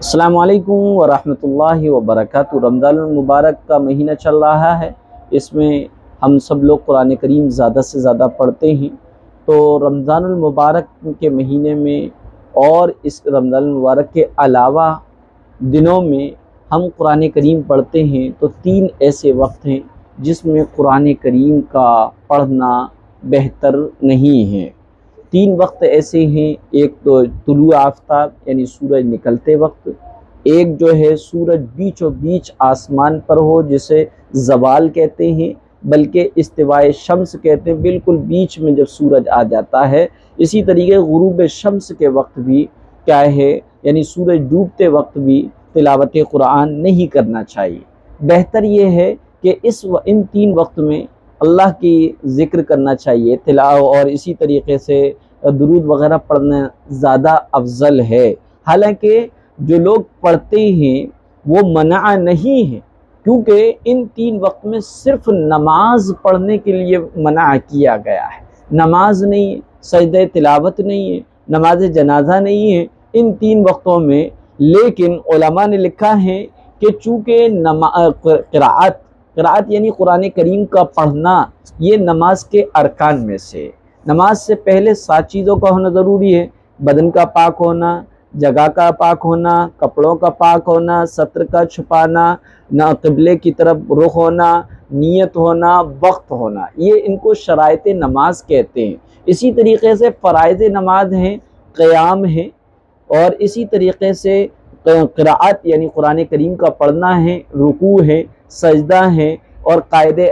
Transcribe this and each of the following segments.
السلام علیکم ورحمۃ اللہ وبرکاتہ۔ رمضان المبارک کا مہینہ چل رہا ہے، اس میں ہم سب لوگ قرآن کریم زیادہ سے زیادہ پڑھتے ہیں۔ تو رمضان المبارک کے مہینے میں اور اس رمضان المبارک کے علاوہ دنوں میں ہم قرآن کریم پڑھتے ہیں، تو 3 ایسے وقت ہیں جس میں قرآن کریم کا پڑھنا بہتر نہیں ہے۔ 3 وقت ایسے ہیں، ایک تو طلوع آفتاب یعنی سورج نکلتے وقت، ایک جو ہے سورج بیچ و بیچ آسمان پر ہو جسے زوال کہتے ہیں، بلکہ استوائے شمس کہتے ہیں، بالکل بیچ میں جب سورج آ جاتا ہے۔ اسی طریقے غروب شمس کے وقت بھی کیا ہے، یعنی سورج ڈوبتے وقت بھی تلاوت قرآن نہیں کرنا چاہیے۔ بہتر یہ ہے کہ ان 3 وقت میں اللہ کی ذکر کرنا چاہیے، اور اسی طریقے سے درود وغیرہ پڑھنا زیادہ افضل ہے۔ حالانکہ جو لوگ پڑھتے ہیں وہ منع نہیں ہے، کیونکہ ان 3 وقت میں صرف نماز پڑھنے کے لیے منع کیا گیا ہے۔ نماز نہیں ہے، سجدہ تلاوت نہیں ہے، نماز جنازہ نہیں ہے ان 3 وقتوں میں۔ لیکن علماء نے لکھا ہے کہ چونکہ قرآت یعنی قرآن کریم کا پڑھنا یہ نماز کے ارکان میں سے، نماز سے پہلے 7 چیزوں کا ہونا ضروری ہے: بدن کا پاک ہونا، جگہ کا پاک ہونا، کپڑوں کا پاک ہونا، ستر کا چھپانا، قبلے کی طرف رخ ہونا، نیت ہونا، وقت ہونا، یہ ان کو شرائط نماز کہتے ہیں۔ اسی طریقے سے فرائض نماز ہیں، قیام ہے، اور اسی طریقے سے قرآت یعنی قرآن کریم کا پڑھنا ہے، رکوع ہے، سجدہ ہے، اور قاعدے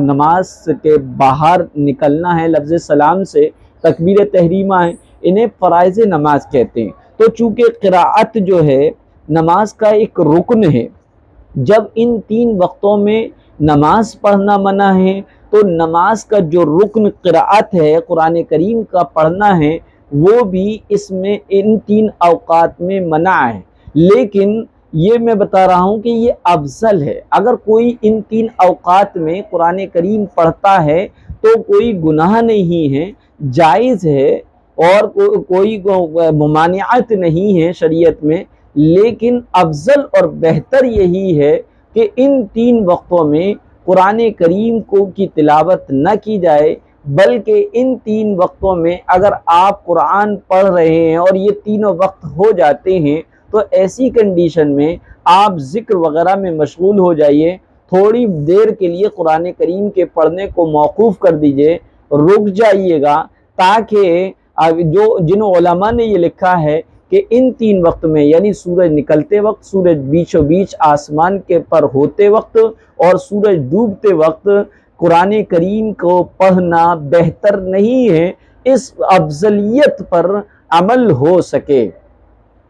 نماز کے باہر نکلنا ہے لفظ سلام سے، تکبیر تحریمہ ہے، انہیں فرائض نماز کہتے ہیں۔ تو چونکہ قرآت جو ہے نماز کا ایک رکن ہے، جب ان 3 وقتوں میں نماز پڑھنا منع ہے تو نماز کا جو رکن قرآت ہے، قرآن کریم کا پڑھنا ہے، وہ بھی اس میں ان 3 اوقات میں منع ہے۔ لیکن یہ میں بتا رہا ہوں کہ یہ افضل ہے۔ اگر کوئی ان 3 اوقات میں قرآن کریم پڑھتا ہے تو کوئی گناہ نہیں ہے، جائز ہے، اور کوئی ممانعت نہیں ہے شریعت میں۔ لیکن افضل اور بہتر یہی ہے کہ ان 3 وقتوں میں قرآن کریم کی تلاوت نہ کی جائے، بلکہ ان 3 وقتوں میں اگر آپ قرآن پڑھ رہے ہیں اور یہ تینوں وقت ہو جاتے ہیں تو ایسی کنڈیشن میں آپ ذکر وغیرہ میں مشغول ہو جائیے، تھوڑی دیر کے لیے قرآن کریم کے پڑھنے کو موقوف کر دیجئے، رک جائیے گا، تاکہ جن علماء نے یہ لکھا ہے کہ ان 3 وقت میں یعنی سورج نکلتے وقت، سورج بیچ و بیچ آسمان کے پر ہوتے وقت، اور سورج ڈوبتے وقت قرآن کریم کو پڑھنا بہتر نہیں ہے، اس افضلیت پر عمل ہو سکے۔